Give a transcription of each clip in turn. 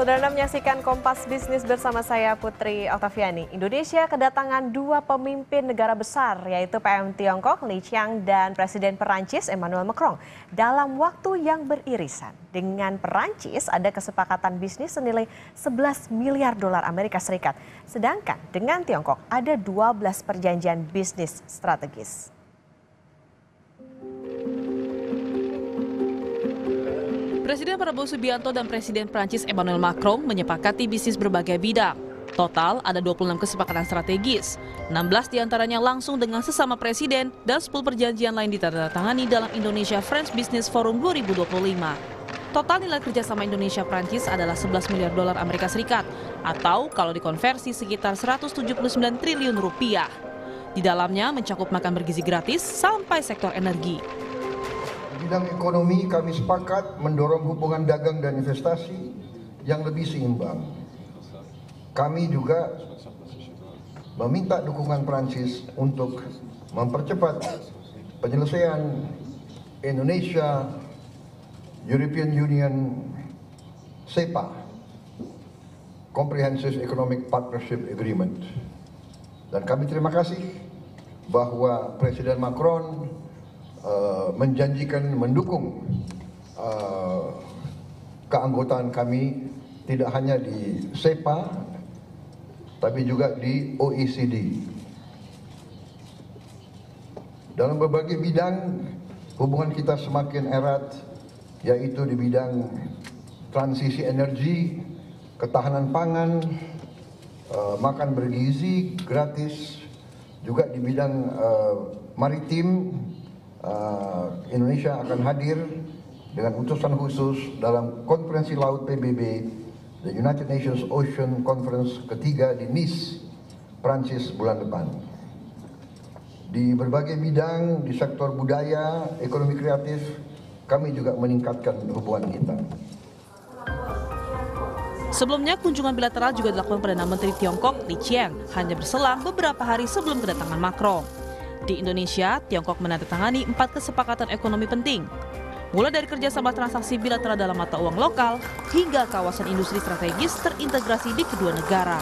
Saudara menyaksikan Kompas Bisnis bersama saya Putri Oktaviani. Indonesia kedatangan dua pemimpin negara besar yaitu PM Tiongkok Li Qiang dan Presiden Perancis Emmanuel Macron dalam waktu yang beririsan. Dengan Perancis ada kesepakatan bisnis senilai 11 miliar dolar Amerika Serikat. Sedangkan dengan Tiongkok ada 12 perjanjian bisnis strategis. Presiden Prabowo Subianto dan Presiden Prancis Emmanuel Macron menyepakati bisnis berbagai bidang. Total ada 26 kesepakatan strategis, 16 diantaranya langsung dengan sesama presiden dan 10 perjanjian lain ditandatangani dalam Indonesia French Business Forum 2025. Total nilai kerjasama Indonesia-Prancis adalah 11 miliar dolar Amerika Serikat atau kalau dikonversi sekitar 179 triliun rupiah. Di dalamnya mencakup makan bergizi gratis sampai sektor energi. Di bidang ekonomi kami sepakat mendorong hubungan dagang dan investasi yang lebih seimbang. Kami juga meminta dukungan Prancis untuk mempercepat penyelesaian Indonesia European Union CEPA, Comprehensive Economic Partnership Agreement. Dan kami terima kasih bahwa Presiden Macron menjanjikan mendukung keanggotaan kami tidak hanya di CEPA tapi juga di OECD. Dalam berbagai bidang hubungan kita semakin erat, yaitu di bidang transisi energi, ketahanan pangan, makan bergizi gratis, juga di bidang maritim. Indonesia akan hadir dengan utusan khusus dalam konferensi laut PBB, the United Nations Ocean Conference ketiga di Nice, Prancis bulan depan. Di berbagai bidang, di sektor budaya, ekonomi kreatif, kami juga meningkatkan hubungan kita. Sebelumnya, kunjungan bilateral juga dilakukan Perdana Menteri Tiongkok Li Qiang hanya berselang beberapa hari sebelum kedatangan Macron. Di Indonesia, Tiongkok menandatangani 4 kesepakatan ekonomi penting, mulai dari kerjasama transaksi bilateral dalam mata uang lokal hingga kawasan industri strategis terintegrasi di kedua negara.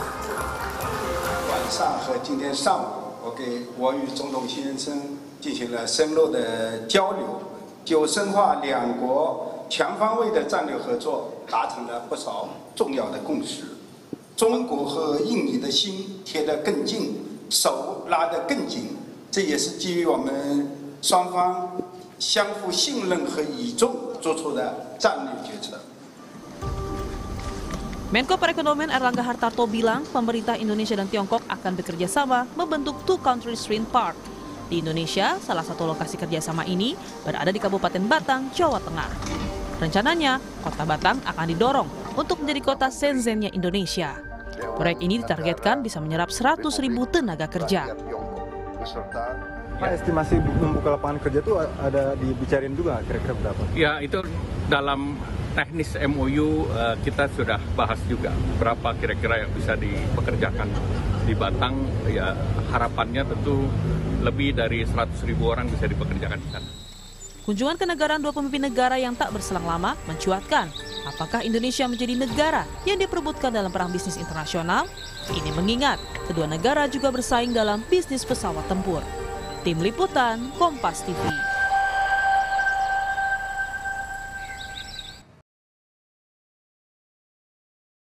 Menko Perekonomian Erlangga Hartarto bilang pemerintah Indonesia dan Tiongkok akan bekerja sama membentuk Two Countries Wind Park. Di Indonesia, salah satu lokasi kerjasama ini berada di Kabupaten Batang, Jawa Tengah. Rencananya, kota Batang akan didorong untuk menjadi kota Shenzhen-nya Indonesia. Proyek ini ditargetkan bisa menyerap 100.000 tenaga kerja. Pak, estimasi membuka lapangan kerja itu ada dibicarain juga kira-kira berapa? Ya, itu dalam teknis MOU kita sudah bahas juga berapa kira-kira yang bisa dipekerjakan di Batang. Ya, harapannya tentu lebih dari 100.000 orang bisa dipekerjakan di sana. Kunjungan kenegaraan dua pemimpin negara yang tak berselang lama mencuatkan apakah Indonesia menjadi negara yang diperebutkan dalam perang bisnis internasional. Ini mengingat kedua negara juga bersaing dalam bisnis pesawat tempur. Tim Liputan, Kompas TV.